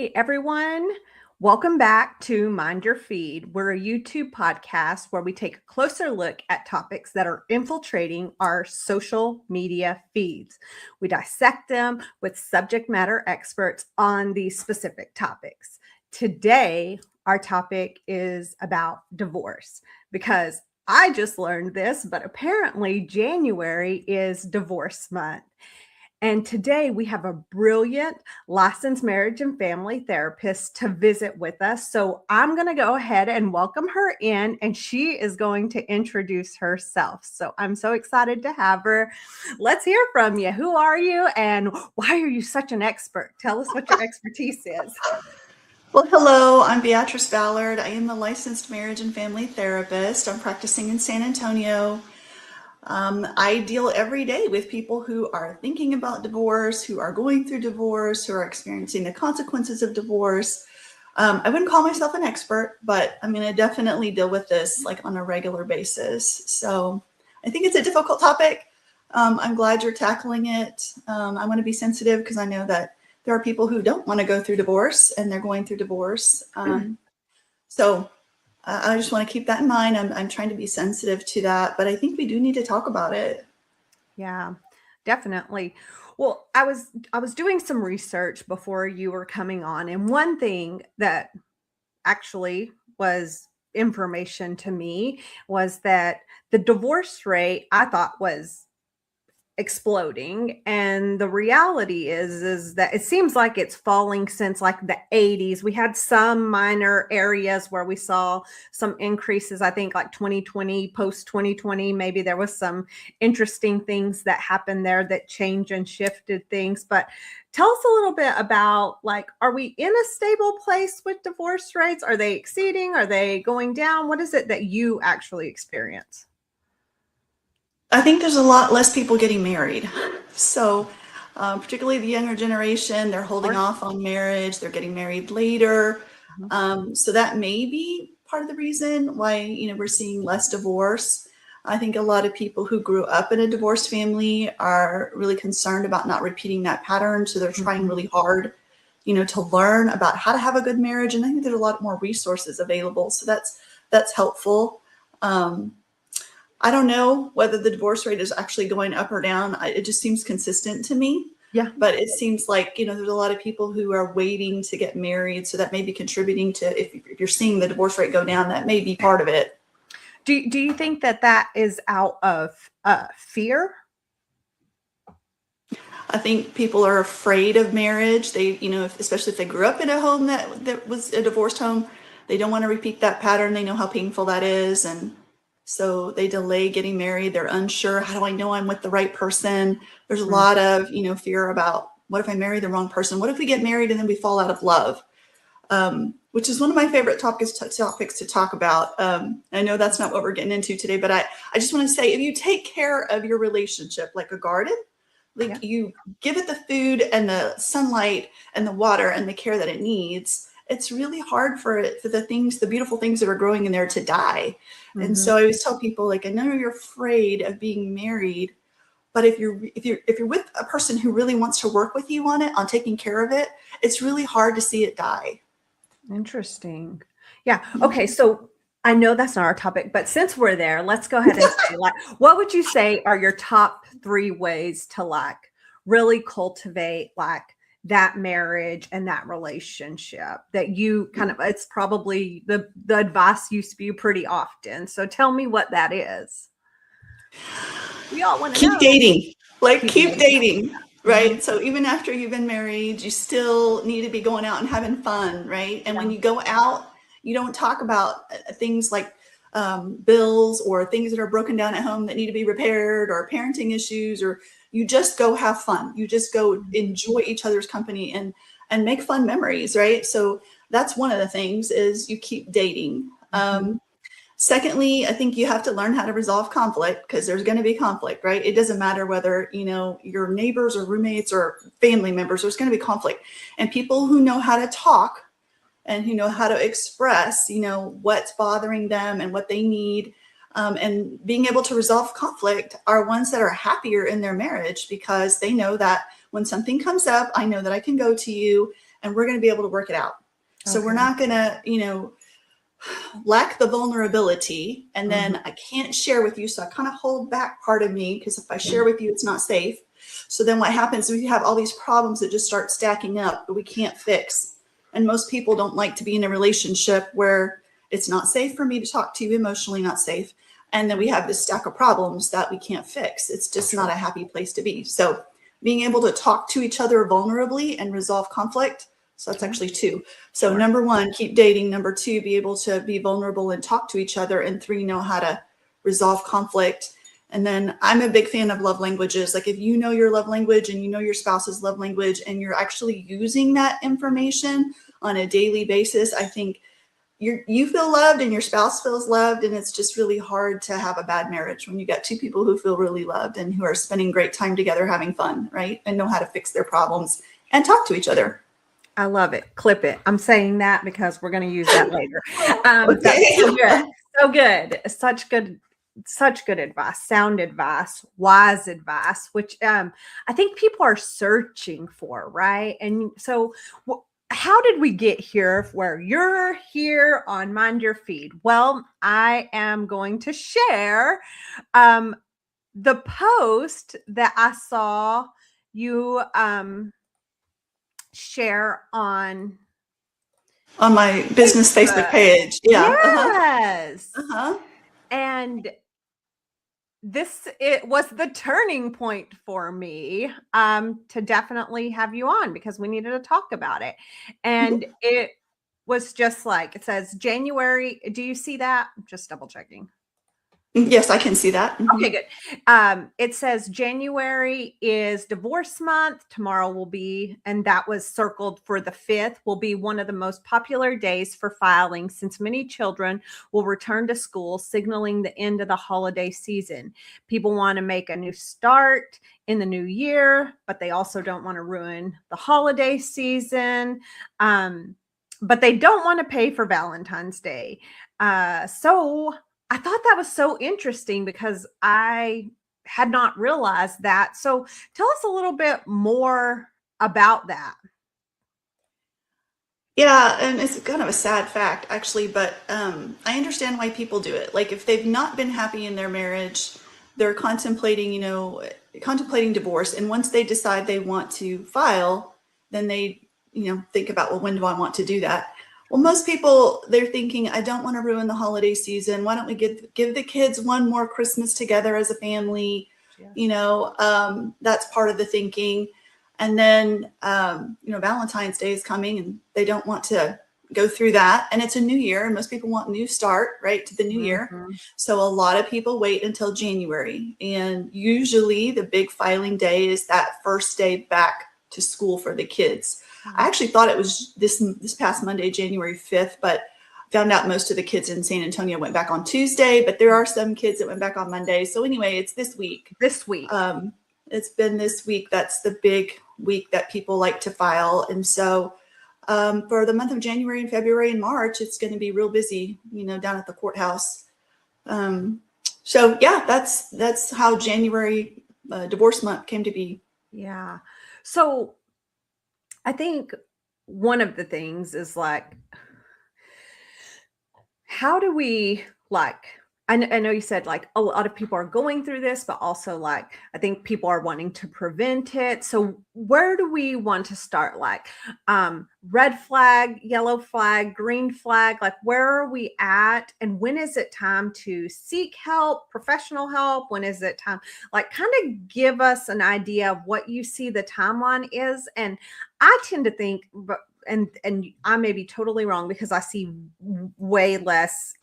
Hey everyone, welcome back to Mind Your Feed. We're a YouTube podcast where we take a closer look at topics that are infiltrating our social media feeds. We dissect them with subject matter experts on these specific topics. Today, our topic is about divorce because I just learned this, but apparently January is divorce month. And today we have a brilliant licensed marriage and family therapist to visit with us. So I'm going to go ahead and welcome her in, and she is going to introduce herself. So I'm so excited to have her. Let's hear from you. Who are you and why are you such an expert? Tell us what your expertise is. Well, hello, I'm Beatrice Ballard. I am a licensed marriage and family therapist. I'm practicing in San Antonio. I deal every day with people who are thinking about divorce, who are going through divorce, who are experiencing the consequences of divorce. I wouldn't call myself an expert, but I mean, I definitely deal with this like on a regular basis. So I think it's a difficult topic. I'm glad you're tackling it. I want to be sensitive because I know that there are people who don't want to go through divorce and they're going through divorce. So I just want to keep that in mind. I'm trying to be sensitive to that, but I think we do need to talk about it. Yeah, definitely. Well, I was doing some research before you were coming on, and one thing that actually was information to me was that the divorce rate I thought was exploding, and the reality is that it seems like it's falling since like the 80s. We had some minor areas where we saw some increases. I think like 2020, post 2020, maybe there was some interesting things that happened there that changed and shifted things. But tell us a little bit about, like, are we in a stable place with divorce rates? Are they exceeding? Are they going down? What is it that you actually experience? I think there's a lot less people getting married. So, particularly the younger generation, they're holding Or off on marriage, they're getting married later. Mhm. So that may be part of the reason why, we're seeing less divorce. I think a lot of people who grew up in a divorced family are really concerned about not repeating that pattern. So they're trying really hard, to learn about how to have a good marriage. And I think there's a lot more resources available. So that's helpful. I don't know whether the divorce rate is actually going up or down. It just seems consistent to me. Yeah. But it seems like, there's a lot of people who are waiting to get married. So that may be contributing to, if you're seeing the divorce rate go down, that may be part of it. Do you think that is out of fear? I think people are afraid of marriage. They, especially if they grew up in a home that was a divorced home, they don't want to repeat that pattern. They know how painful that is. And so they delay getting married. They're unsure. How do I know I'm with the right person? There's a lot of, fear about, what if I marry the wrong person? What if we get married and then we fall out of love? Which is one of my favorite topics to talk about. I know that's not what we're getting into today, but I just want to say, if you take care of your relationship like a garden, like you give it the food and the sunlight and the water and the care that it needs, it's really hard for the beautiful things that are growing in there to die. And so I always tell people, like, I know you're afraid of being married, but if you're with a person who really wants to work with you on it, on taking care of it, it's really hard to see it die. Interesting. Yeah. Okay. So I know that's not our topic, but since we're there, let's go ahead and say, like, what would you say are your top 3 ways to like really cultivate like that marriage and that relationship that you kind of, it's probably the advice you spew pretty often. So tell me what that is. We all want to Keep know. dating. Like, keep dating. dating, right? So even after you've been married, you still need to be going out and having fun, right? And when you go out, you don't talk about things like bills or things that are broken down at home that need to be repaired or parenting issues, or you just go have fun. You just go enjoy each other's company and make fun memories, right? So that's one of the things, is you keep dating. Secondly, I think you have to learn how to resolve conflict, because there's going to be conflict, right? It doesn't matter whether, your neighbors or roommates or family members, there's going to be conflict. And people who know how to talk and who know how to express, what's bothering them and what they need, and being able to resolve conflict, are ones that are happier in their marriage, because they know that when something comes up, I know that I can go to you and we're going to be able to work it out. So Okay. we're not going to, lack the vulnerability, and then I can't share with you. So I kind of hold back part of me, because if I share with you, it's not safe. So then what happens, we have all these problems that just start stacking up that we can't fix. And most people don't like to be in a relationship where it's not safe for me to talk to you, emotionally not safe. And then we have this stack of problems that we can't fix. It's just not a happy place to be. So being able to talk to each other vulnerably and resolve conflict. So that's actually 2. So number 1, keep dating. Number 2, be able to be vulnerable and talk to each other. And 3, know how to resolve conflict. And then I'm a big fan of love languages. Like if you know your love language and you know your spouse's love language and you're actually using that information on a daily basis, I think you feel loved and your spouse feels loved. And it's just really hard to have a bad marriage when you got 2 people who feel really loved and who are spending great time together having fun, right? And know how to fix their problems and talk to each other. I love it. Clip it. I'm saying that because we're going to use that later. Okay. That's so good. So good. Such good advice, sound advice, wise advice, which I think people are searching for, right? And so how did we get here where you're here on Mind Your Feed? Well, I am going to share the post that I saw you share on my business Facebook page. Yeah. Yes. Uh-huh. And it was the turning point for me to definitely have you on, because we needed to talk about it. And it was just like, it says January. Do you see that? Just double checking. Yes, I can see that. Okay, good. It says January is divorce month. Tomorrow will be, and that was circled for the 5th, will be one of the most popular days for filing, since many children will return to school, signaling the end of the holiday season. People want to make a new start in the new year, but they also don't want to ruin the holiday season. But they don't want to pay for Valentine's Day. So I thought that was so interesting because I had not realized that. So tell us a little bit more about that. Yeah, and it's kind of a sad fact, actually, but I understand why people do it. Like if they've not been happy in their marriage, they're contemplating divorce. And once they decide they want to file, then they, think about, well, when do I want to do that? Well, most people, they're thinking, I don't want to ruin the holiday season. Why don't we give the kids one more Christmas together as a family? Yes. That's part of the thinking. And then, Valentine's Day is coming and they don't want to go through that. And it's a new year and most people want a new start, right, to the new year. So a lot of people wait until January. And usually the big filing day is that first day back to school for the kids. I actually thought it was this past Monday, January 5th, but found out most of the kids in San Antonio went back on Tuesday, but there are some kids that went back on Monday. So anyway, it's this week. It's been this week. That's the big week that people like to file. And so for the month of January and February and March, it's going to be real busy, down at the courthouse. So yeah, that's how January divorce month came to be. Yeah. So I think one of the things is like, how do we I know you said like a lot of people are going through this, but also like, I think people are wanting to prevent it. So where do we want to start? Like red flag, yellow flag, green flag, like where are we at? And when is it time to seek help, professional help? When is it time? Like kind of give us an idea of what you see the timeline is. And I tend to think, and I may be totally wrong because I see way less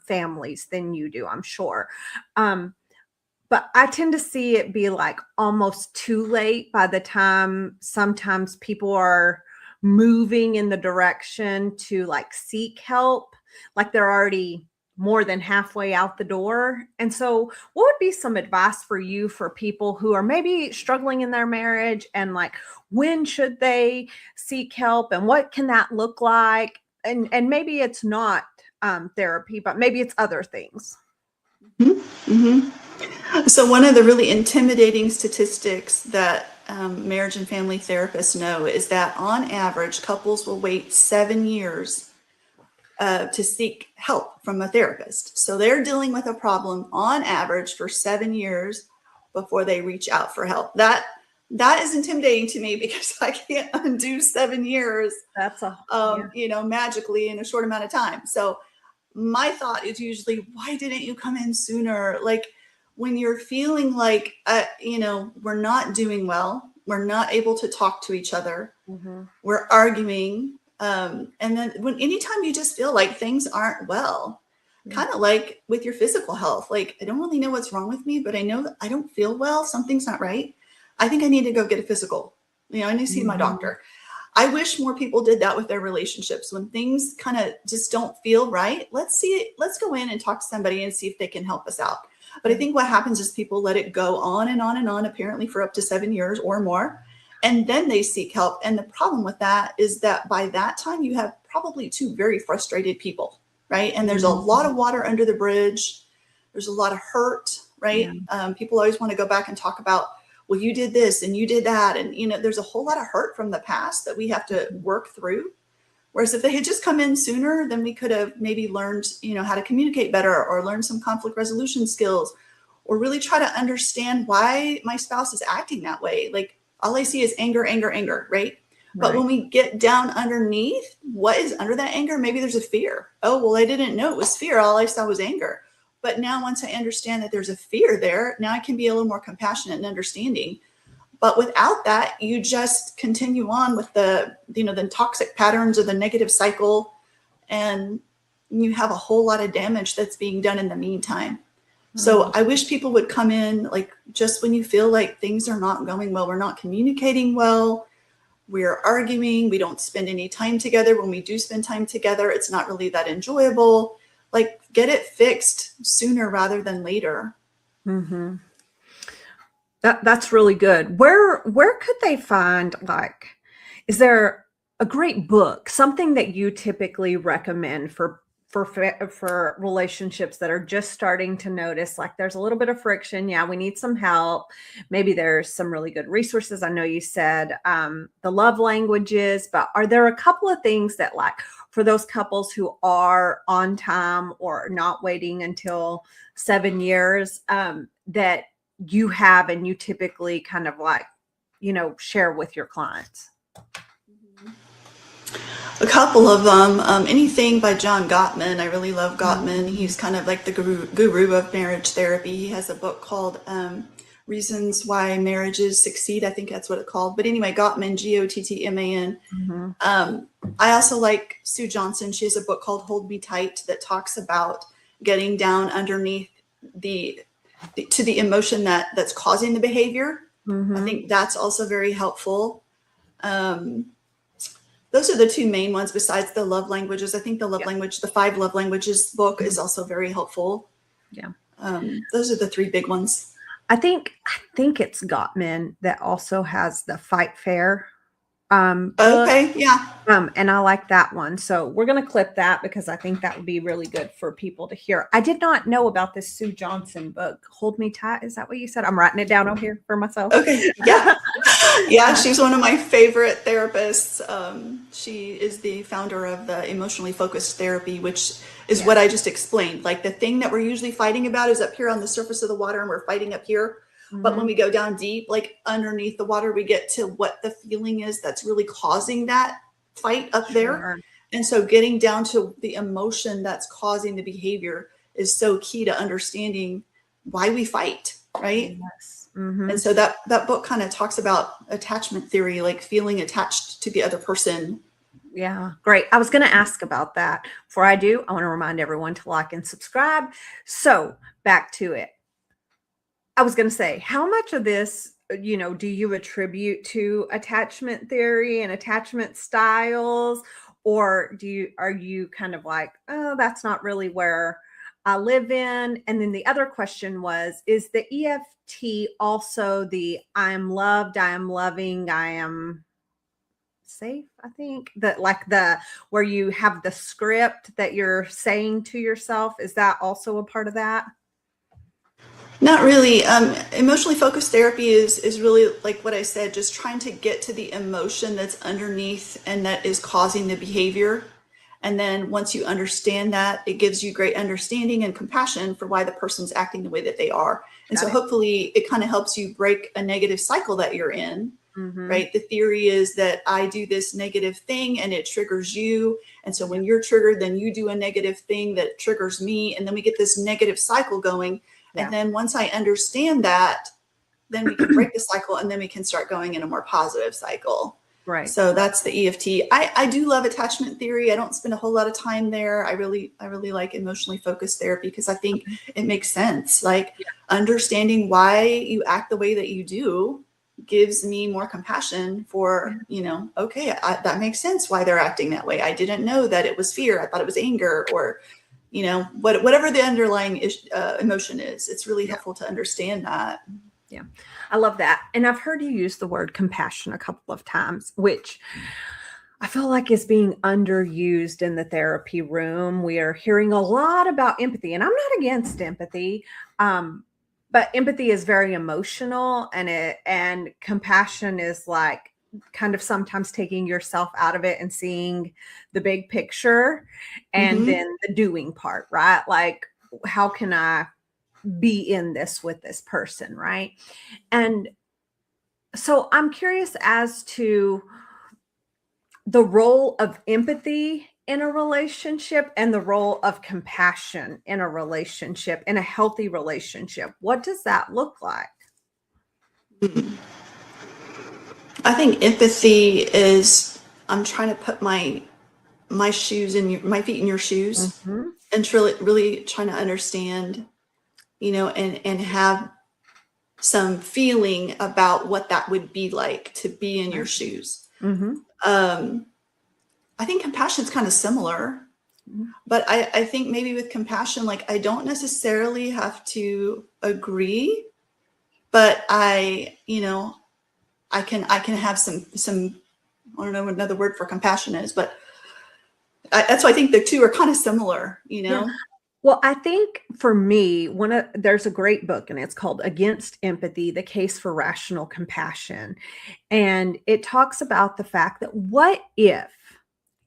families than you do, I'm sure. But I tend to see it be like almost too late by the time sometimes people are moving in the direction to like seek help, like they're already more than halfway out the door. And so what would be some advice for you for people who are maybe struggling in their marriage, and like, when should they seek help and what can that look like? And maybe it's not therapy, but maybe it's other things. So one of the really intimidating statistics that marriage and family therapists know is that on average, couples will wait 7 years to seek help from a therapist. So they're dealing with a problem on average for 7 years before they reach out for help. That is intimidating to me because I can't undo 7 years, That's magically in a short amount of time. So my thought is usually, why didn't you come in sooner? Like when you're feeling like, we're not doing well, we're not able to talk to each other, we're arguing. And then anytime you just feel like things aren't well, kind of like with your physical health, like, I don't really know what's wrong with me, but I know that I don't feel well. Something's not right. I think I need to go get a physical. I need to see my doctor. I wish more people did that with their relationships. When things kind of just don't feel right, let's go in and talk to somebody and see if they can help us out. But I think what happens is people let it go on and on and on, apparently for up to 7 years or more. And then they seek help. And the problem with that is that by that time, you have probably 2 very frustrated people, right? And there's a lot of water under the bridge. There's a lot of hurt, right? Yeah. People always want to go back and talk about, well, you did this and you did that. And, there's a whole lot of hurt from the past that we have to work through. Whereas if they had just come in sooner, then we could have maybe learned, how to communicate better or learn some conflict resolution skills or really try to understand why my spouse is acting that way. Like, all I see is anger, anger, anger, right? But when we get down underneath, what is under that anger? Maybe there's a fear. Oh, well, I didn't know it was fear. All I saw was anger. But now once I understand that there's a fear there, now I can be a little more compassionate and understanding. But without that, you just continue on with the toxic patterns or the negative cycle. And you have a whole lot of damage that's being done in the meantime. So I wish people would come in, like, just when you feel like things are not going well, we're not communicating well, we're arguing, we don't spend any time together. When we do spend time together, it's not really that enjoyable. Like, get it fixed sooner rather than later. That's really good. Where could they find, like, is there a great book, something that you typically recommend for relationships that are just starting to notice, like, there's a little bit of friction. Yeah, we need some help. Maybe there's some really good resources. I know you said the love languages, but are there a couple of things that, like, for those couples who are on time or not waiting until 7 years, that you have and you typically kind of, like, share with your clients? A couple of them. Anything by John Gottman. I really love Gottman. He's kind of like the guru of marriage therapy. He has a book called Reasons Why Marriages Succeed. I think that's what it's called. But anyway, Gottman, Gottman. I also like Sue Johnson. She has a book called Hold Me Tight that talks about getting down underneath to the emotion that's causing the behavior. I think that's also very helpful. Those are the 2 main ones besides the love languages. I think the 5 love languages book is also very helpful. Yeah. Those are the 3 big ones. I think it's Gottman that also has the Fight Fair book. Okay. Yeah. And I like that one. So we're going to clip that because I think that would be really good for people to hear. I did not know about this Sue Johnson book, Hold Me Tight. Is that what you said? I'm writing it down over here for myself. Okay. Yeah. Yeah. She's one of my favorite therapists. She is the founder of the Emotionally Focused Therapy, which is what I just explained. Like, the thing that we're usually fighting about is up here on the surface of the water, and we're fighting up here. But when we go down deep, like underneath the water, we get to what the feeling is that's really causing that fight up there. And so getting down to the emotion that's causing the behavior is so key to understanding why we fight, right? Yes. And so that book kind of talks about attachment theory, like feeling attached to the other person. Yeah, great. I was going to ask about that. Before I do, I want to remind everyone to like and subscribe. So back to it. I was going to say, how much of this, do you attribute to attachment theory and attachment styles? Or are you kind of like, oh, that's not really where I live in? And then the other question was, is the EFT also the I am loved, I am loving, I am safe? I think that, like, where you have the script that you're saying to yourself, is that also a part of that? Not really. Emotionally focused therapy is really like what I said, just trying to get to the emotion that's underneath and that is causing the behavior. And then once you understand that, it gives you great understanding and compassion for why the person's acting the way that they are. And Got so it. hopefully it kind of helps you break a negative cycle that you're in, Mm-hmm. right? The theory is that I do this negative thing and it triggers you. And so when you're triggered, then you do a negative thing that triggers me. And then we get this negative cycle going. Yeah. And then once I understand that, then we can break the cycle and then we can start going in a more positive cycle. Right. So that's the EFT. I do love attachment theory. I don't spend a whole lot of time there. I really like emotionally focused therapy because I think Okay. it makes sense. Like understanding why you act the way that you do gives me more compassion for, okay, that makes sense why they're acting that way. I didn't know that it was fear. I thought it was anger or, whatever the underlying emotion is. It's really Yeah. helpful to understand that. Yeah. I love that. And I've heard you use the word compassion a couple of times, which I feel like is being underused in the therapy room. We are hearing a lot about empathy, and I'm not against empathy. But empathy is very emotional, and compassion is like kind of sometimes taking yourself out of it and seeing the big picture and Mm-hmm. then the doing part, right? Like, how can I be in this with this person, right? And so I'm curious as to the role of empathy in a relationship and the role of compassion in a relationship, in a healthy relationship. What does that look like? I think empathy is I'm trying to put my shoes in my feet in your shoes Mhm. and really trying to understand, and have some feeling about what that would be like to be in your Right. shoes. Mhm. I think compassion is kind of similar, Mhm. but I think maybe with compassion, like I don't necessarily have to agree, but I can have some I don't know what another word for compassion is, but that's why I think the two are kind of similar, Yeah. Well, I think for me, there's a great book and it's called Against Empathy: The Case for Rational Compassion. And it talks about the fact that what if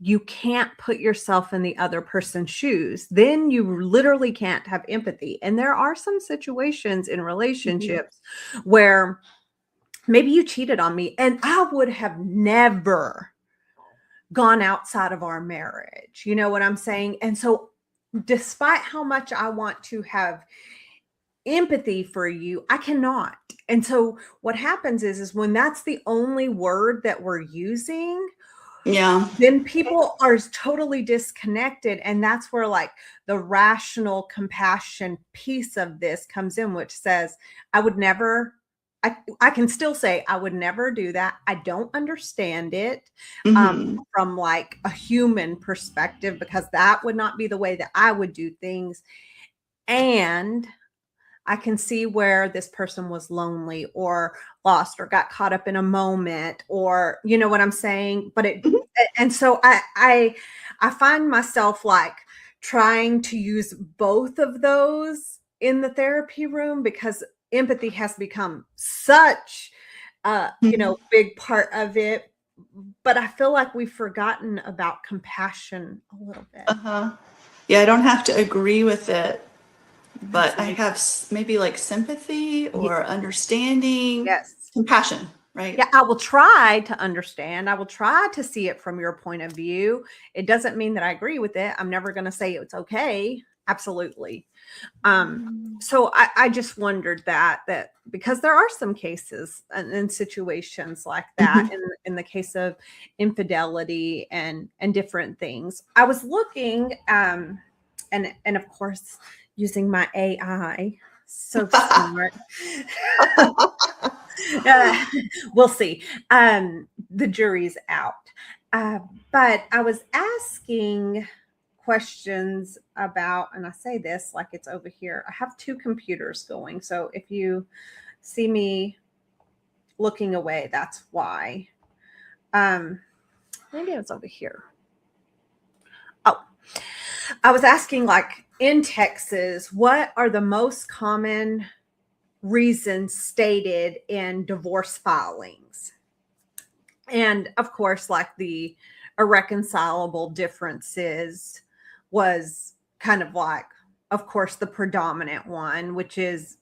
you can't put yourself in the other person's shoes? Then you literally can't have empathy. And there are some situations in Mhm. relationships where maybe you cheated on me and I would have never gone outside of our marriage. You know what I'm saying? And so, despite how much I want to have empathy for you, I cannot. And so what happens is when that's the only word that we're using, Yeah. then people are totally disconnected. And that's where like the rational compassion piece of this comes in, which says, I would never, I can still say I would never do that. I don't understand it Hmm. from like a human perspective, because that would not be the way that I would do things. And I can see where this person was lonely or lost or got caught up in a moment, or you know what I'm saying? But it Hmm. and so I find myself like trying to use both of those in the therapy room because empathy has become such big part of it. But I feel like we've forgotten about compassion a little bit. Uh-huh. Yeah, I don't have to agree with it, but I Absolutely. have maybe like sympathy or understanding, Yes. compassion, right? Yeah, I will try to understand. I will try to see it from your point of view. It doesn't mean that I agree with it. I'm never going to say it's okay. Absolutely. Um, so I just wondered that because there are some cases and situations like that Hmm. in the case of infidelity and different things. I was looking and of course using my AI, so smart. Uh, we'll see. The jury's out. Uh, but I was asking questions about, and I say this like it's over here. I have two computers going. So if you see me looking away, that's why. Um, maybe it's over here. Oh, I was asking, like, in Texas, what are the most common reasons stated in divorce filings. And of course, like the irreconcilable differences was kind of like, of course, the predominant one, which is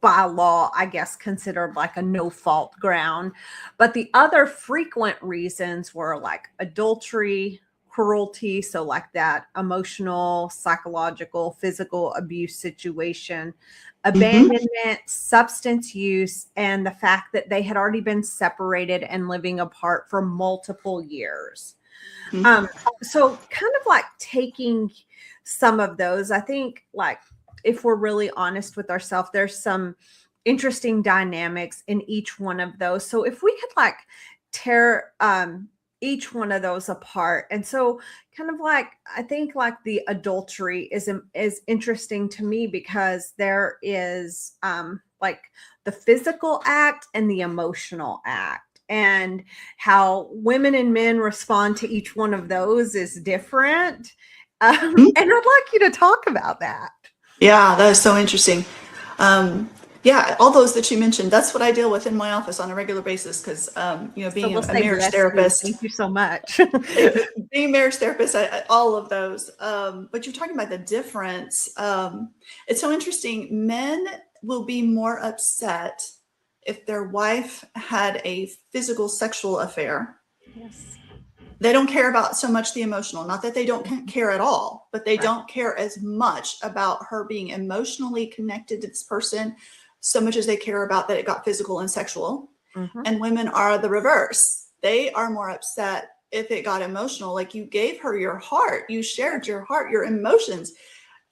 by law, I guess, considered like a no fault ground. But the other frequent reasons were like adultery, cruelty, so like that emotional, psychological, physical abuse situation, abandonment, substance use, and the fact that they had already been separated and living apart for multiple years. So kind of like taking some of those, I think, like, if we're really honest with ourselves, there's some interesting dynamics in each one of those. So if we could like tear each one of those apart. And so kind of like, I think like the adultery is interesting to me because there is like the physical act and the emotional act, and how women and men respond to each one of those is different. And I'd like you to talk about that. Yeah, that is so interesting. Yeah, all those that you mentioned, that's what I deal with in my office on a regular basis because, being we'll a marriage therapist. Thank you so much. Being a marriage therapist, all of those. But you're talking about the difference. It's so interesting. Men will be more upset if their wife had a physical sexual affair. Yes. They don't care about so much the emotional, not that they don't care at all, but they don't care as much about her being emotionally connected to this person so much as they care about that it got physical and sexual. And women are the reverse. They are more upset if it got emotional, like you gave her your heart, you shared your heart, your emotions.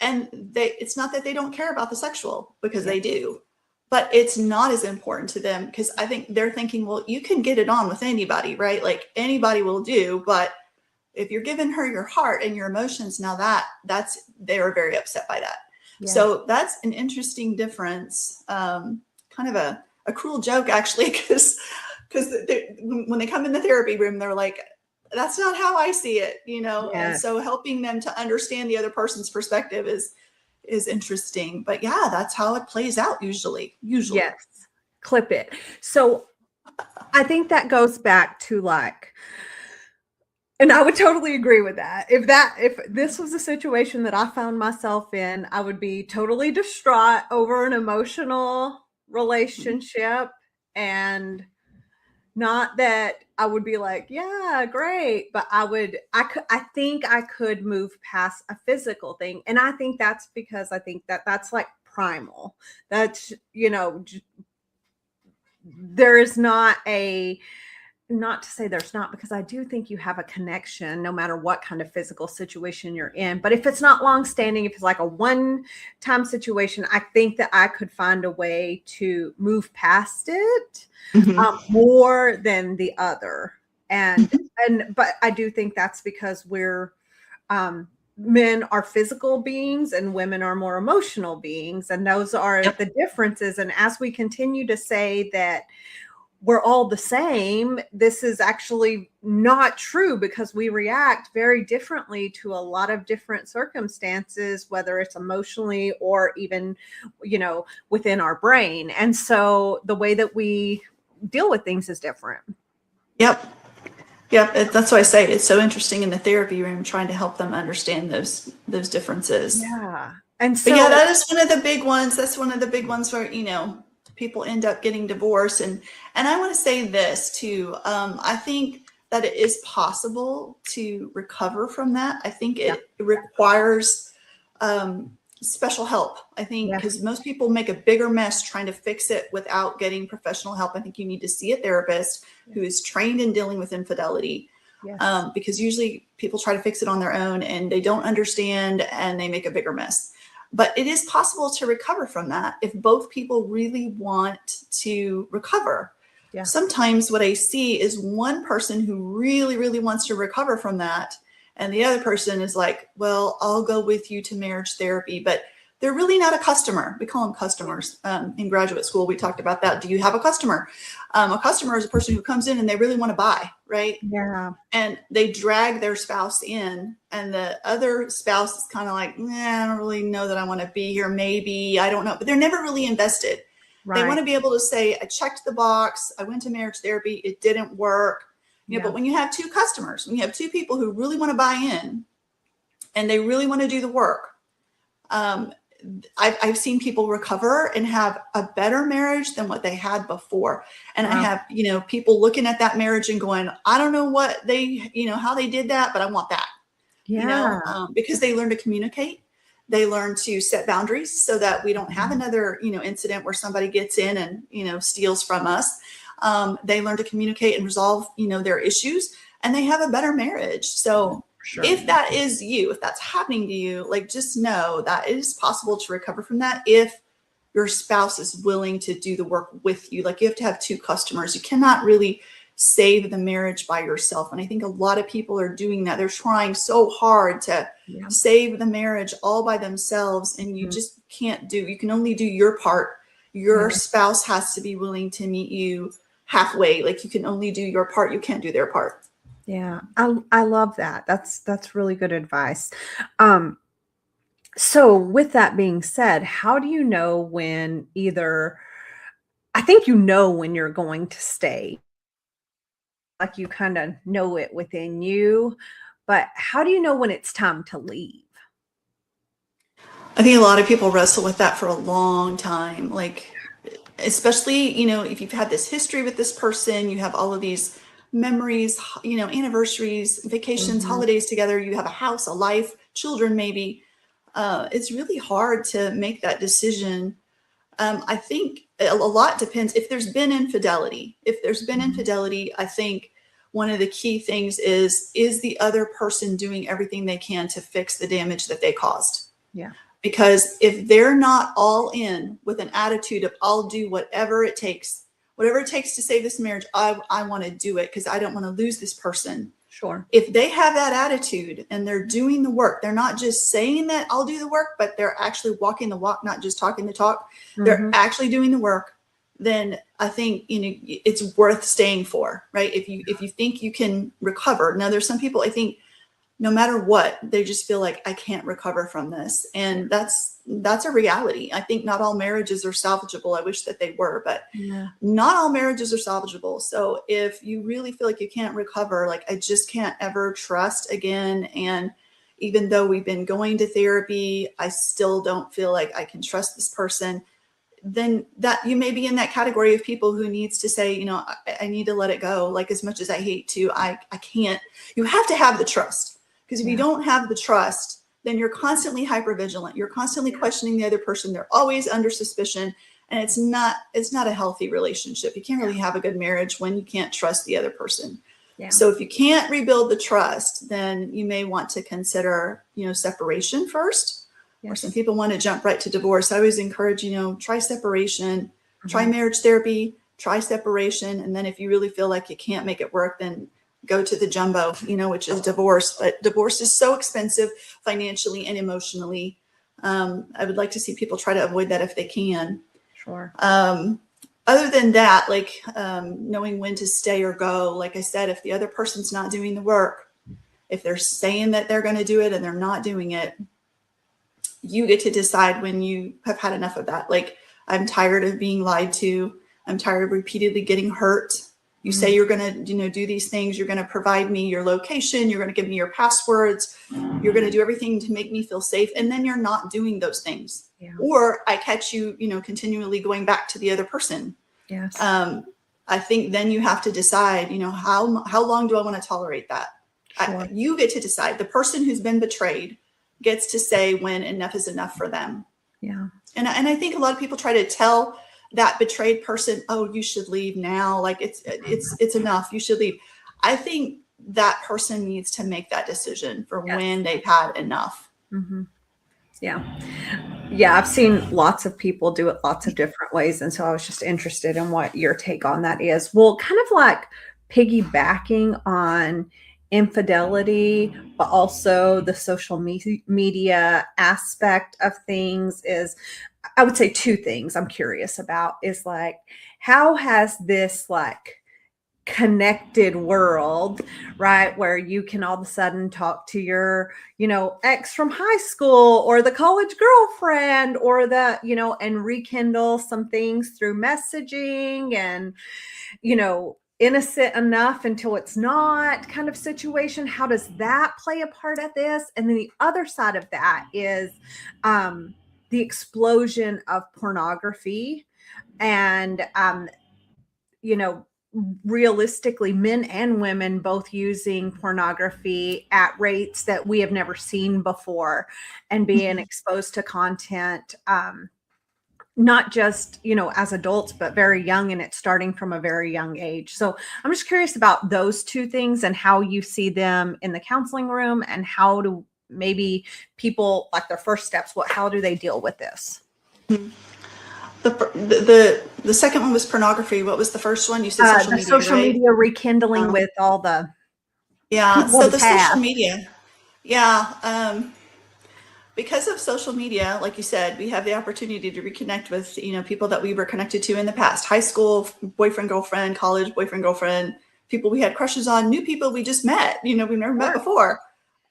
And it's not that they don't care about the sexual, because they do, but it's not as important to them because I think they're thinking, well, you can get it on with anybody, right? Like anybody will do, but if you're giving her your heart and your emotions, now they were very upset by that. Yeah. So that's an interesting difference. Kind of a cruel joke, actually, because when they come in the therapy room, they're like, that's not how I see it, Yes. And so helping them to understand the other person's perspective is interesting. But yeah, that's how it plays out usually. Yes. Clip it. So I think that goes back to like, and I would totally agree with that. If this was a situation that I found myself in, I would be totally distraught over an emotional relationship. And not that I would be like, yeah, great, but I think I could move past a physical thing. And I think that's because I think that's like primal. That's, there is not to say there's not, because I do think you have a connection no matter what kind of physical situation you're in. But if it's not long-standing, if it's like a one-time situation, I think that I could find a way to move past it more than the other. But I do think that's because men are physical beings and women are more emotional beings. And those are the differences. And as we continue to say that we're all the same, this is actually not true, because we react very differently to a lot of different circumstances, whether it's emotionally or even, within our brain. And so the way that we deal with things is different. Yep. That's why I say it's so interesting in the therapy room, trying to help them understand those differences. Yeah. And so, but yeah, that is one of the big ones. That's one of the big ones where, people end up getting divorced. And I want to say this too. I think that it is possible to recover from that. I think it requires special help. I think because most people make a bigger mess trying to fix it without getting professional help. I think you need to see a therapist who is trained in dealing with infidelity. Because usually people try to fix it on their own and they don't understand and they make a bigger mess. But it is possible to recover from that if both people really want to recover. Sometimes what I see is one person who really, really wants to recover from that, and the other person is like, well, I'll go with you to marriage therapy, but they're really not a customer. We call them customers. In graduate school, we talked about that. Do you have a customer? A customer is a person who comes in and they really want to buy, right? Yeah. And they drag their spouse in, and the other spouse is kind of like, I don't really know that I want to be here. Maybe, I don't know, but they're never really invested. They want Right. to be able to say, I checked the box, I went to marriage therapy, it didn't work. You know, Yeah. but when you have two customers, when you have two people who really want to buy in and they really want to do the work, I've seen people recover and have a better marriage than what they had before. And I Wow. have, you know, people looking at that marriage and going, I don't know what they, you know, how they did that, but I want that, you know, Yeah. because they learn to communicate. They learn to set boundaries so that we don't have Mhm. another, you know, incident where somebody gets in and, you know, steals from us. They learn to communicate and resolve, you know, their issues, and they have a better marriage. So Sure. if that is you, if that's happening to you, like, just know that it is possible to recover from that if your spouse is willing to do the work with you. Like, you have to have two customers. You cannot really save the marriage by yourself. And I think a lot of people are doing that. They're trying so hard to Yeah. save the marriage all by themselves, and you Mhm. just can't do. You can only do your part. Your Yeah. spouse has to be willing to meet you halfway. Like, you can only do your part. You can't do their part. Yeah. I love that. That's really good advice. Um, so with that being said, how do you know when either I think you know when you're going to stay, like you kind of know it within you, but how do you know when it's time to leave? I think a lot of people wrestle with that for a long time. Like, especially, you know, if you've had this history with this person, you have all of these memories, you know, anniversaries, vacations, Mhm. holidays together, you have a house, a life, children, maybe. It's really hard to make that decision. I think a lot depends if there's been infidelity. If there's been Mhm. infidelity, I think one of the key things is the other person doing everything they can to fix the damage that they caused? Yeah. Because if they're not all in with an attitude of, I'll do whatever it takes to save this marriage, I want to do it because I don't want to lose this person. Sure. If they have that attitude and they're doing the work, they're not just saying that I'll do the work, but they're actually walking the walk, not just talking the talk. They're Mhm. actually doing the work. Then I think, you know, it's worth staying for, right? If you think you can recover. Now, there's some people, I think, no matter what, they just feel like, I can't recover from this. And that's a reality. I think not all marriages are salvageable. I wish that they were, but Yeah. not all marriages are salvageable. So if you really feel like you can't recover, like, I just can't ever trust again, and even though we've been going to therapy, I still don't feel like I can trust this person, then that you may be in that category of people who needs to say, you know, I need to let it go. Like, as much as I hate to, I can't. You have to have the trust, because if you Yeah. don't have the trust, then you're constantly hyper vigilant. You're constantly Yeah. questioning the other person. They're always under suspicion, and it's not a healthy relationship. You can't really have a good marriage when you can't trust the other person. Yeah. So if you can't rebuild the trust, then you may want to consider, you know, separation first, or some Yes. people want to jump right to divorce. I always encourage, you know, try separation, try Mhm. marriage therapy, try separation. And then if you really feel like you can't make it work, then go to the jumbo, you know, which is divorce. But divorce is so expensive financially and emotionally. I would like to see people try to avoid that if they can. Sure. Um, Other than that, like, knowing when to stay or go, like I said, if the other person's not doing the work, if they're saying that they're going to do it and they're not doing it, you get to decide when you have had enough of that. Like, I'm tired of being lied to. I'm tired of repeatedly getting hurt. You say Mhm. you're going to, you know, do these things. You're going to provide me your location. You're going to give me your passwords. You're going to do everything to make me feel safe. And then you're not doing those things. Yeah. Or I catch you, you know, continually going back to the other person. Yes. Um, I think then you have to decide, you know, how long do I want to tolerate that? Sure. You get to decide. The person who's been betrayed gets to say when enough is enough for them. Yeah. And I think a lot of people try to tell that betrayed person, oh, you should leave now. Like, it's enough. You should leave. I think that person needs to make that decision for Yes. when they've had enough. Mhm. Yeah. Yeah, I've seen lots of people do it lots of different ways, and so I was just interested in what your take on that is. Well, kind of like piggybacking on infidelity, but also the social media aspect of things is I would say two things I'm curious about is like, how has this like connected world, right? Where you can all of a sudden talk to your, ex from high school or the college girlfriend or and rekindle some things through messaging and, innocent enough until it's not kind of situation. How does that play a part of this? And then the other side of that is the explosion of pornography and, you know, realistically, men and women both using pornography at rates that we have never seen before and being exposed to content, not just, as adults, but very young, and it's starting from a very young age. So I'm just curious about those two things and how you see them in the counseling room, and how do maybe people, like, their first steps, how do they deal with this? The second one was pornography. What was the first one? You said social media, social right? media rekindling with all the people So of the past. social media, because of social media, like you said, we have the opportunity to reconnect with, people that we were connected to in the past, high school boyfriend, girlfriend, college boyfriend, girlfriend, people we had crushes on, new people we just met, we've never met before.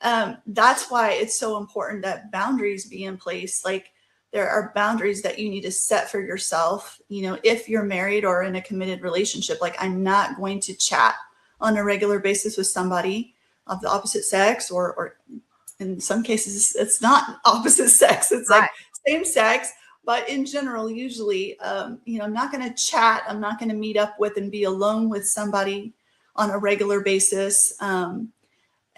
That's why it's so important that boundaries be in place. Like, there are boundaries that you need to set for yourself. If you're married or in a committed relationship, like, I'm not going to chat on a regular basis with somebody of the opposite sex, or in some cases it's not opposite sex, it's like same sex, but in general, usually, I'm not going to chat. I'm not going to meet up with and be alone with somebody on a regular basis.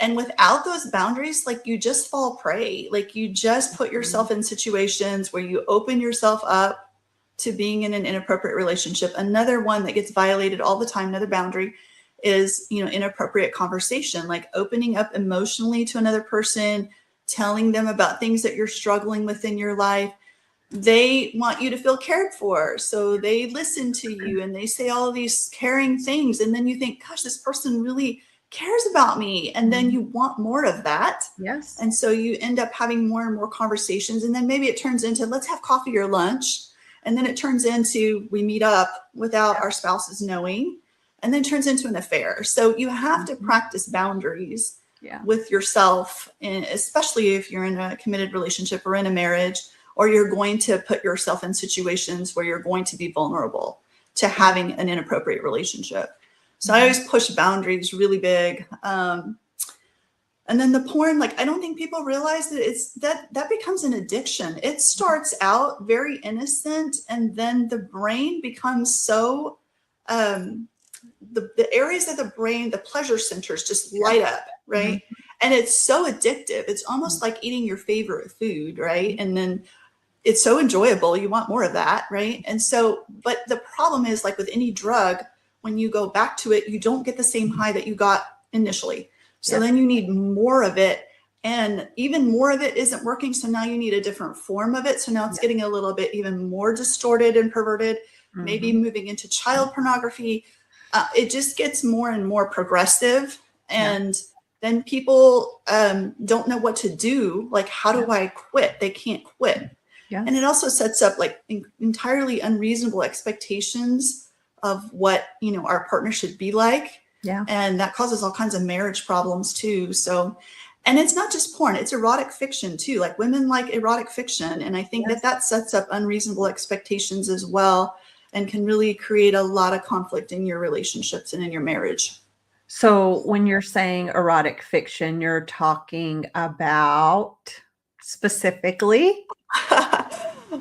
And without those boundaries, like, you just fall prey. Like, you just put yourself in situations where you open yourself up to being in an inappropriate relationship. Another one that gets violated all the time, another boundary, is, inappropriate conversation, like opening up emotionally to another person, telling them about things that you're struggling with in your life. They want you to feel cared for, so they listen to you and they say all these caring things. And then you think, gosh, this person really cares about me. And then you want more of that. Yes. And so you end up having more and more conversations. And then maybe it turns into, let's have coffee or lunch. And then it turns into, we meet up without our spouses knowing, and then turns into an affair. So you have to practice boundaries with yourself, and especially if you're in a committed relationship or in a marriage, or you're going to put yourself in situations where you're going to be vulnerable to having an inappropriate relationship. So I always push boundaries really big. And then the porn, like, I don't think people realize that that becomes an addiction. It starts out very innocent, and then the brain becomes so, the areas of the brain, the pleasure centers just light up, right? And it's so addictive. It's almost like eating your favorite food, right? And then it's so enjoyable. You want more of that, right? And so, but the problem is, like with any drug, when you go back to it, you don't get the same high that you got initially. So then you need more of it, and even more of it isn't working. So now you need a different form of it. So now it's getting a little bit even more distorted and perverted, maybe moving into child pornography. It just gets more and more progressive. And then people don't know what to do. Like, how do I quit? They can't quit. And it also sets up, like, entirely unreasonable expectations of what, our partner should be like. And that causes all kinds of marriage problems too. So, and it's not just porn, it's erotic fiction too. Like, women like erotic fiction. And I think that sets up unreasonable expectations as well, and can really create a lot of conflict in your relationships and in your marriage. So when you're saying erotic fiction, you're talking about specifically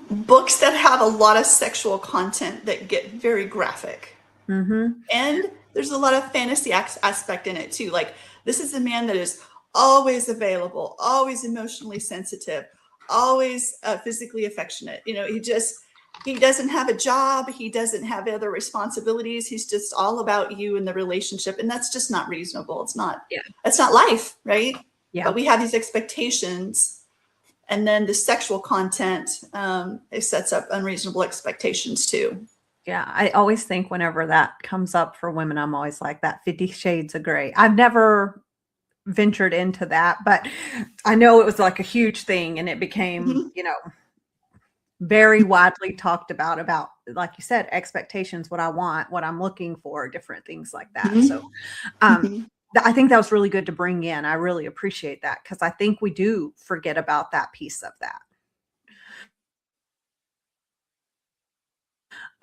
books that have a lot of sexual content that get very graphic. And there's a lot of fantasy aspect in it too. Like, this is a man that is always available, always emotionally sensitive, always physically affectionate. He doesn't have a job. He doesn't have other responsibilities. He's just all about you and the relationship. And that's just not reasonable. It's not life, right? But we have these expectations, and then the sexual content, it sets up unreasonable expectations too. Yeah, I always think whenever that comes up for women, I'm always like, that 50 Shades of Grey. I've never ventured into that, but I know it was like a huge thing, and it became, very widely talked about, like you said, expectations, what I want, what I'm looking for, different things like that. So Mm-hmm. I think that was really good to bring in. I really appreciate that because I think we do forget about that piece of that.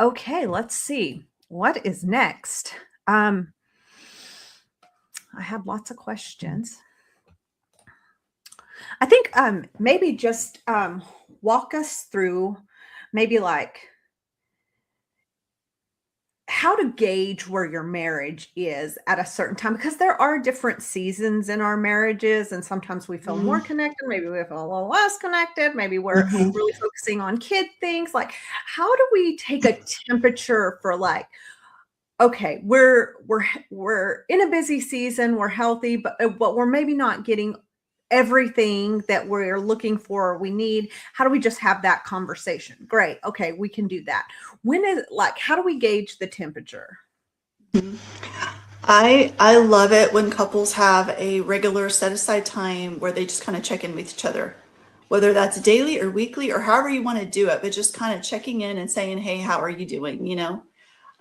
Okay, let's see. What is next? I have lots of questions. I think maybe just walk us through maybe like how to gauge where your marriage is at a certain time, because there are different seasons in our marriages, and sometimes we feel more connected, maybe we feel a little less connected, maybe we're Mm-hmm. really focusing on kid things. Like, how do we take a temperature for like, okay, we're in a busy season, we're healthy, but we're maybe not getting everything that we're looking for or we need. How do we just have that conversation? Great. Okay, we can do that. When is like, how do we gauge the temperature? I love it when couples have a regular set aside time where they just kind of check in with each other, whether that's daily or weekly or however you want to do it, but just kind of checking in and saying, "Hey, how are you doing?" You know,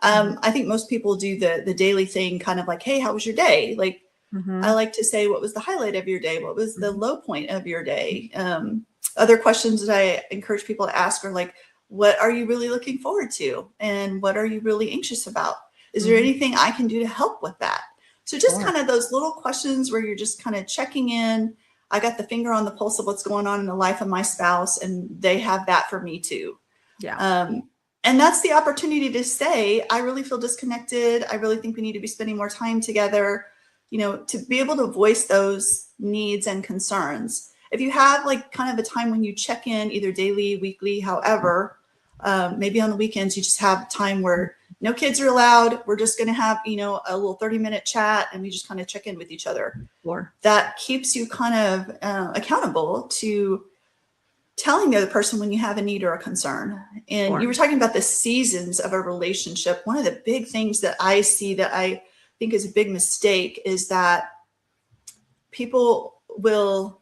Mhm. I think most people do the daily thing, kind of like, "Hey, how was your day?" Like I Mhm. like to say, "What was the highlight of your day? What was the Mhm. low point of your day?" Other questions that I encourage people to ask are like, "What are you really looking forward to? And what are you really anxious about? Is there Mhm. anything I can do to help with that?" So just Sure. kind of those little questions where you're just kind of checking in. I got the finger on the pulse of what's going on in the life of my spouse, and they have that for me too. Yeah. Um, and that's the opportunity to say, I really feel disconnected. I really think we need to be spending more time together, you know, to be able to voice those needs and concerns. If you have like kind of a time when you check in either daily, weekly, however, maybe on the weekends, you just have time where no kids are allowed. We're just going to have, you know, a little 30-minute chat and we just kind of check in with each other. Sure. That keeps you kind of accountable to telling the other person when you have a need or a concern. And you Sure. were talking about the seasons of a relationship. One of the big things that I see that I think is a big mistake is that people will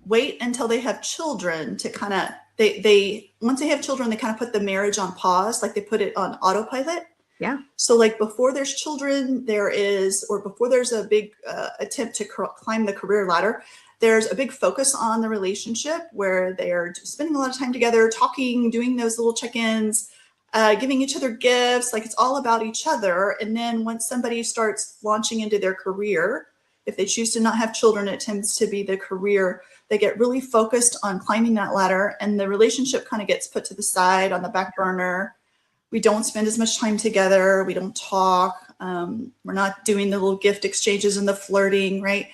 wait until they have children to kind of they once they have children they kind of put the marriage on pause, like they put it on autopilot. Yeah. So like before there's children, there is, or before there's a big attempt to climb the career ladder, there's a big focus on the relationship where they're spending a lot of time together, talking, doing those little check-ins, giving each other gifts. Like it's all about each other. And then once somebody starts launching into their career, if they choose to not have children, it tends to be the career. They get really focused on climbing that ladder, and the relationship kind of gets put to the side on the back burner. We don't spend as much time together. We don't talk. We're not doing the little gift exchanges and the flirting, right?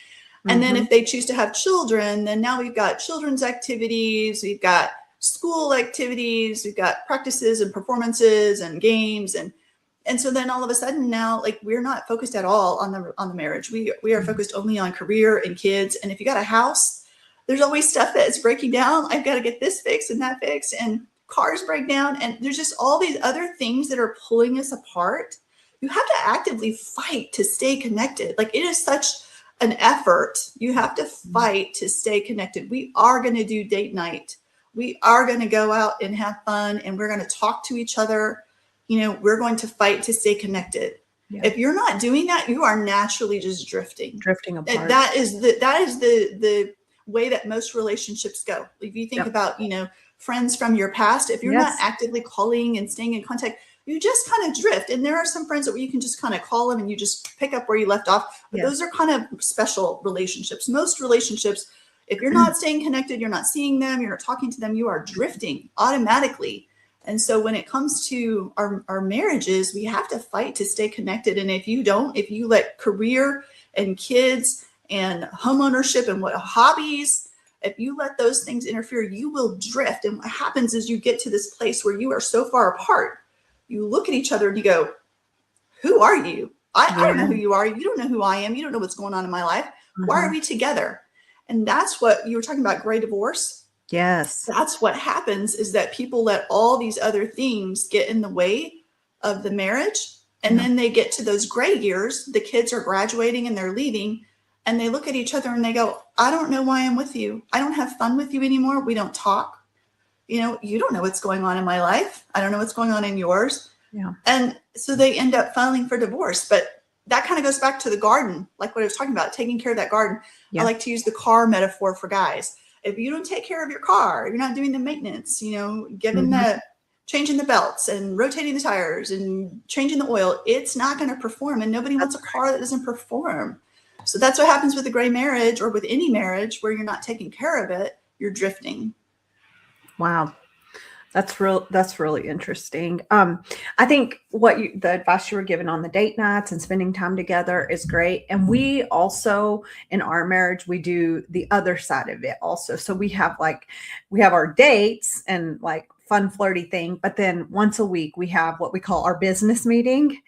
And then Mhm. if they choose to have children, then now we've got children's activities, we've got school activities, we've got practices and performances and games, and so then all of a sudden now, like we're not focused at all on the marriage. We are Mhm. focused only on career and kids. And if you got a house, there's always stuff that is breaking down. I've got to get this fixed and that fixed, and cars break down, and there's just all these other things that are pulling us apart. You have to actively fight to stay connected. Like it is such an effort. You have to fight to stay connected. We are going to do date night. We are going to go out and have fun, and we're going to talk to each other. You know, we're going to fight to stay connected. Yeah. If you're not doing that, you are naturally just drifting. Drifting apart. That is the way that most relationships go. If you think Yep. about, you know, friends from your past, if you're not Yes. actively calling and staying in contact, you just kind of drift. And there are some friends that you can just kind of call them and you just pick up where you left off. But Yes. those are kind of special relationships. Most relationships, if you're not staying connected, you're not seeing them, you're not talking to them, you are drifting automatically. And so when it comes to our marriages, we have to fight to stay connected. And if you don't, if you let career and kids and home ownership and what hobbies, if you let those things interfere, you will drift. And what happens is you get to this place where you are so far apart. You look at each other and you go, who are you? I don't know Yeah. who you are. You don't know who I am. You don't know what's going on in my life. Why are Uh-huh. we together? And that's what you were talking about, gray divorce. Yes. That's what happens, is that people let all these other things get in the way of the marriage. And Yeah. then they get to those gray years, the kids are graduating and they're leaving, and they look at each other and they go, I don't know why I'm with you. I don't have fun with you anymore. We don't talk. you don't know what's going on in my life. I don't know what's going on in yours. Yeah. And so they end up filing for divorce. But that kind of goes back to the garden, like what I was talking about, taking care of that garden. Yeah. I like to use the car metaphor for guys. If you don't take care of your car, you're not doing the maintenance, giving the changing the belts and rotating the tires and changing the oil, it's not going to perform. And nobody wants a car that doesn't perform. So that's what happens with a gray marriage, or with any marriage where you're not taking care of it, you're drifting. Wow. That's really interesting. I think the advice you were given on the date nights and spending time together is great. And we also, in our marriage, we do the other side of it also. So we have our dates and like fun, flirty thing, but then once a week we have what we call our business meeting,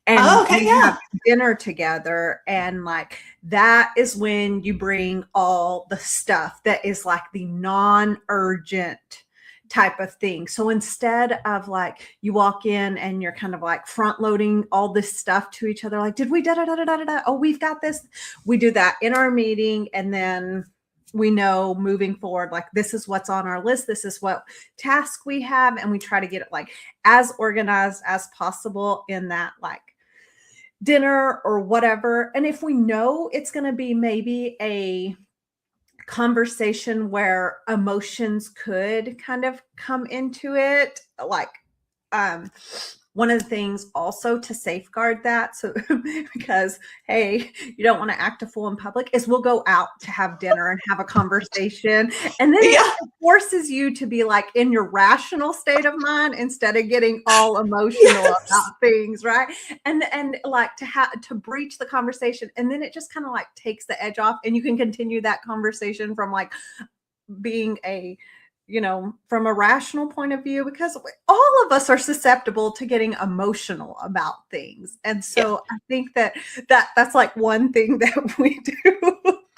and we have dinner together. And like, that is when you bring all the stuff that is like the non-urgent type of thing. So instead of like, you walk in and you're kind of like front loading all this stuff to each other, like, did we oh, we've got this. We do that in our meeting. And then we know moving forward, like, this is what's on our list. This is what task we have. And we try to get it like as organized as possible in that like dinner or whatever. And if we know it's going to be maybe a conversation where emotions could kind of come into it, like one of the things also to safeguard that, so because hey, you don't want to act a fool in public, is we'll go out to have dinner and have a conversation, and then it forces you to be like in your rational state of mind instead of getting all emotional about things, right? And like to breach the conversation, and then it just kind of like takes the edge off, and you can continue that conversation from like being from a rational point of view, because all of us are susceptible to getting emotional about things. And so I think that's like one thing that we do.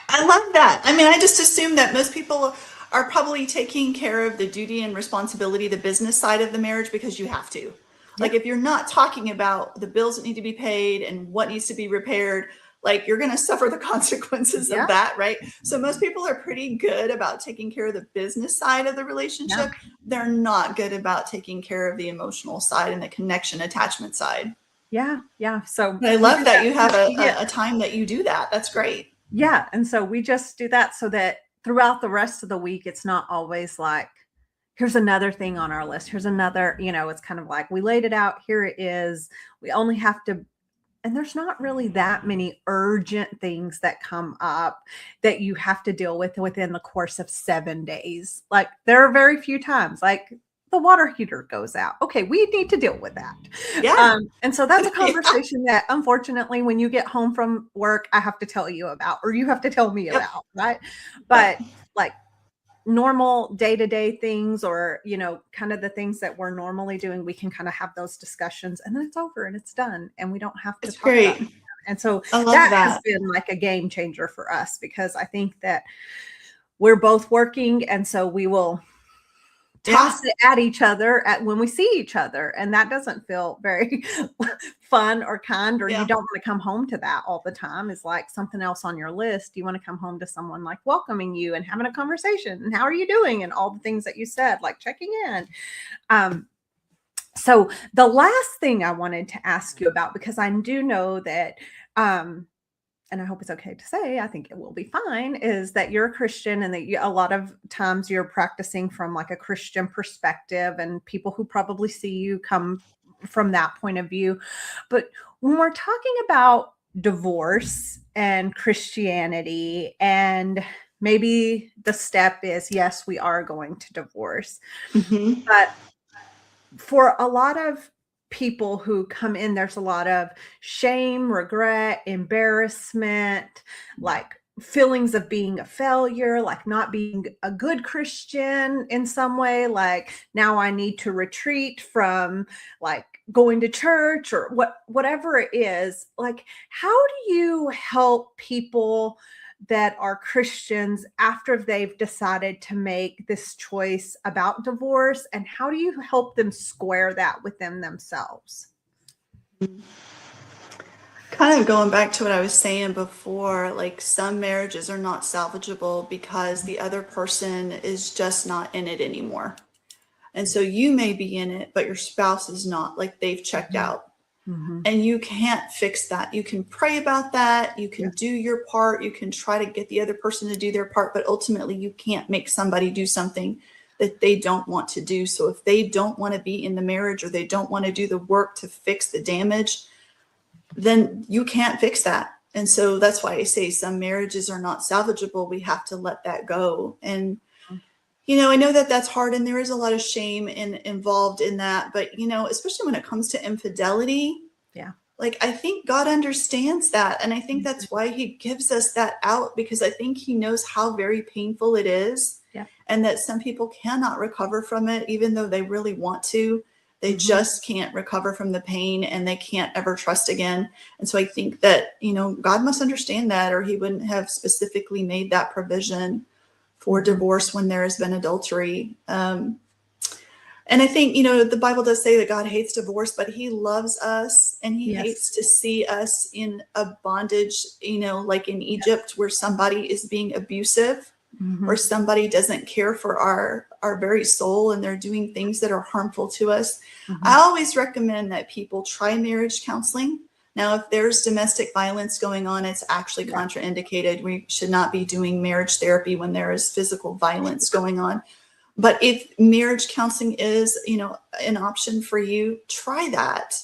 I love that. I mean, I just assume that most people are probably taking care of the duty and responsibility, the business side of the marriage, because you have to. Like, if you're not talking about the bills that need to be paid and what needs to be repaired, like, you're going to suffer the consequences of that, right? So most people are pretty good about taking care of the business side of the relationship. They're not good about taking care of the emotional side and the connection attachment side. Yeah. So I love that you have a time that you do that. That's great. Yeah. And so we just do that so that throughout the rest of the week, it's not always like, here's another thing on our list. Here's another, it's kind of like, we laid it out. Here it is. We only have to. And there's not really that many urgent things that come up that you have to deal with within the course of 7 days. Like, there are very few times, like the water heater goes out. Okay, we need to deal with that. Yeah. And so that's a conversation that, unfortunately, when you get home from work, I have to tell you about, or you have to tell me about, right? But like normal day-to-day things, or kind of the things that we're normally doing, we can kind of have those discussions, and then it's over and it's done, and we don't have to talk about it. And so that has been like a game changer for us, because I think that we're both working, and so we will toss it at each other when we see each other, and that doesn't feel very fun or kind, or you don't want to come home to that all the time. It's like something else on your list. You want to come home to someone like welcoming you and having a conversation and how are you doing and all the things that you said, like checking in. So the last thing I wanted to ask you about, because I do know that and I hope it's okay to say, I think it will be fine, is that you're a Christian, and that a lot of times you're practicing from like a Christian perspective, and people who probably see you come from that point of view. But when we're talking about divorce and Christianity, and maybe the step is, yes, we are going to divorce, but for a lot of people who come in, there's a lot of shame, regret, embarrassment, like feelings of being a failure, like not being a good Christian in some way, like now I need to retreat from like going to church, or whatever it is. Like, how do you help people that are Christians after they've decided to make this choice about divorce, and how do you help them square that within themselves? Kind of going back to what I was saying before, like, some marriages are not salvageable because the other person is just not in it anymore. And so you may be in it, but your spouse is not, like they've checked out. And you can't fix that. You can pray about that. You can do your part. You can try to get the other person to do their part, but ultimately you can't make somebody do something that they don't want to do. So if they don't want to be in the marriage, or they don't want to do the work to fix the damage, then you can't fix that. And so that's why I say some marriages are not salvageable. We have to let that go. And I know that that's hard, and there is a lot of shame involved in that. But, especially when it comes to infidelity, like I think God understands that. And I think that's why he gives us that out, because I think he knows how very painful it is, and that some people cannot recover from it, even though they really want to. They just can't recover from the pain, and they can't ever trust again. And so I think that, God must understand that, or he wouldn't have specifically made that provision for divorce when there has been adultery. And I think, the Bible does say that God hates divorce, but he loves us, and he hates to see us in a bondage, like in Egypt, where somebody is being abusive, or somebody doesn't care for our very soul, and they're doing things that are harmful to us. I always recommend that people try marriage counseling. Now, if there's domestic violence going on, it's actually contraindicated. We should not be doing marriage therapy when there is physical violence going on. But if marriage counseling is, an option for you, try that.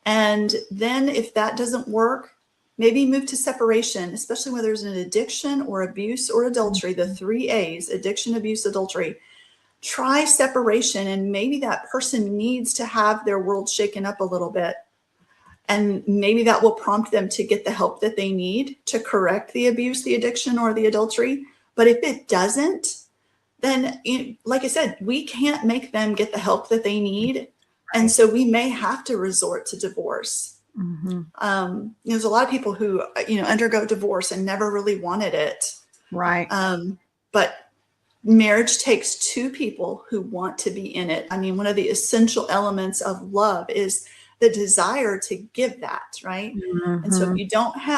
And then if that doesn't work, maybe move to separation, especially when there's an addiction or abuse or adultery, the 3 A's: addiction, abuse, adultery. Try separation, and maybe that person needs to have their world shaken up a little bit. And maybe that will prompt them to get the help that they need to correct the abuse, the addiction, or the adultery. But if it doesn't, then, like I said, we can't make them get the help that they need. And so we may have to resort to divorce. There's a lot of people who, undergo divorce and never really wanted it. Right. But marriage takes 2 people who want to be in it. I mean, one of the essential elements of love is the desire to give that, right? And so if you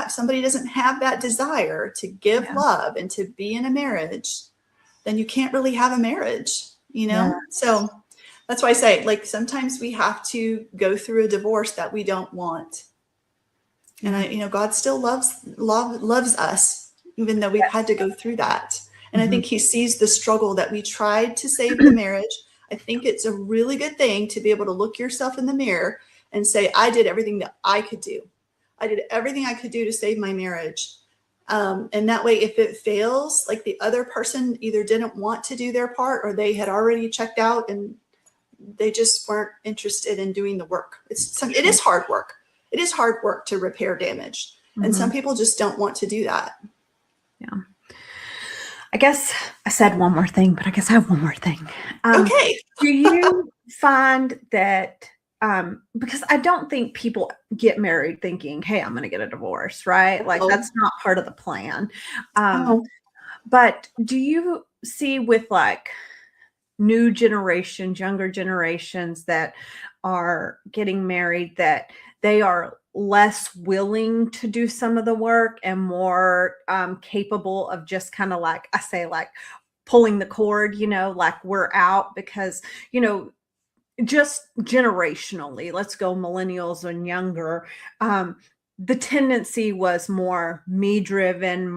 somebody doesn't have that desire to give love and to be in a marriage, then you can't really have a marriage, So that's why I say, like, sometimes we have to go through a divorce that we don't want. And God still loves us, even though we've had to go through that. And I think he sees the struggle that we tried to save the marriage. I think it's a really good thing to be able to look yourself in the mirror and say, I did everything that I could do. I did everything I could do to save my marriage. And that way, if it fails, like the other person either didn't want to do their part, or they had already checked out and they just weren't interested in doing the work. It is hard work. It is hard work to repair damage. And some people just don't want to do that. Yeah. I guess I said one more thing, but I guess I have one more thing. Okay. Do you find that, because I don't think people get married thinking, hey, I'm going to get a divorce, right? Like that's not part of the plan. But do you see with like new generations, younger generations that are getting married, that they are less willing to do some of the work and more capable of just kind of like, I say, like pulling the cord, like we're out because, just generationally, let's go millennials and younger, the tendency was more me driven,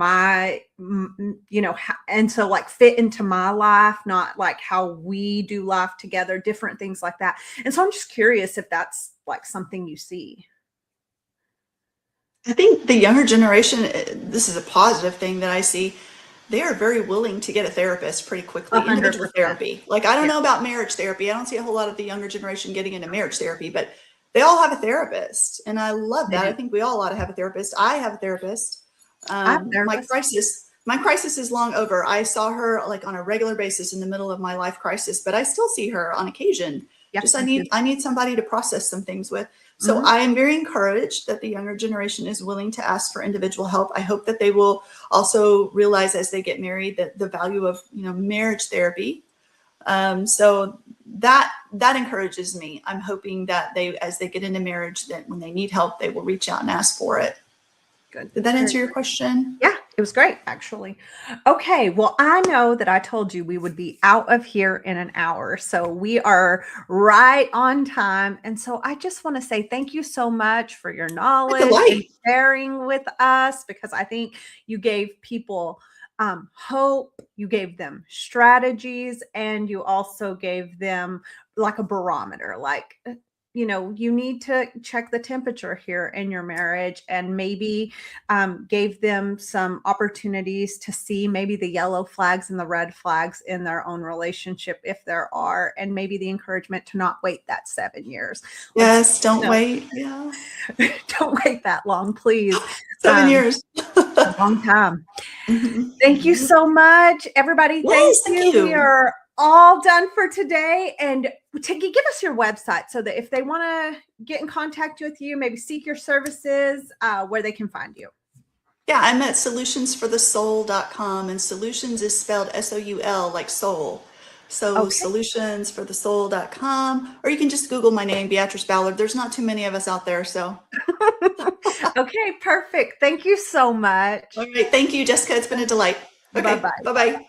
and so like fit into my life, not like how we do life together, different things like that. And so I'm just curious if that's like something you see. I think the younger generation, this is a positive thing that I see. They are very willing to get a therapist pretty quickly, 100%. individual therapy. Like, I don't know about marriage therapy. I don't see a whole lot of the younger generation getting into marriage therapy, but they all have a therapist. And I love that. I think we all ought to have a therapist. I have a therapist. My crisis is long over. I saw her like on a regular basis in the middle of my life crisis, but I still see her on occasion. Just I need somebody to process some things with. So I am very encouraged that the younger generation is willing to ask for individual help. I hope that they will also realize as they get married that the value of marriage therapy. So that encourages me. I'm hoping that as they get into marriage, that when they need help, they will reach out and ask for it. Good. Did that answer your question? Yeah, It was great, actually. Okay, well, I know that I told you we would be out of here in an hour. So we are right on time. And so I just want to say thank you so much for your With knowledge and delight. sharing with us, because I think you gave people hope, you gave them strategies, and you also gave them like a barometer, like, you need to check the temperature here in your marriage, and maybe gave them some opportunities to see maybe the yellow flags and the red flags in their own relationship, if there are, and maybe the encouragement to not wait that 7 years. Let's, Yes, don't wait. Yeah. don't wait that long, please. 7 years. Long time. Mhm. Thank you so much, everybody. Thank Yes, thank you. We you. are all done for today. And Tiggy, give us your website so that if they want to get in contact with you, maybe seek your services, where they can find you. Yeah, I'm at solutionsforthesoul.com, and solutions is spelled SOUL, like soul. So Okay. solutionsforthesoul.com, or you can just Google my name, Beatrice Ballard. There's not too many of us out there, so. Okay, perfect. Thank you so much. All right, thank you, Jessica. It's been a delight. Okay, Bye-bye. bye-bye.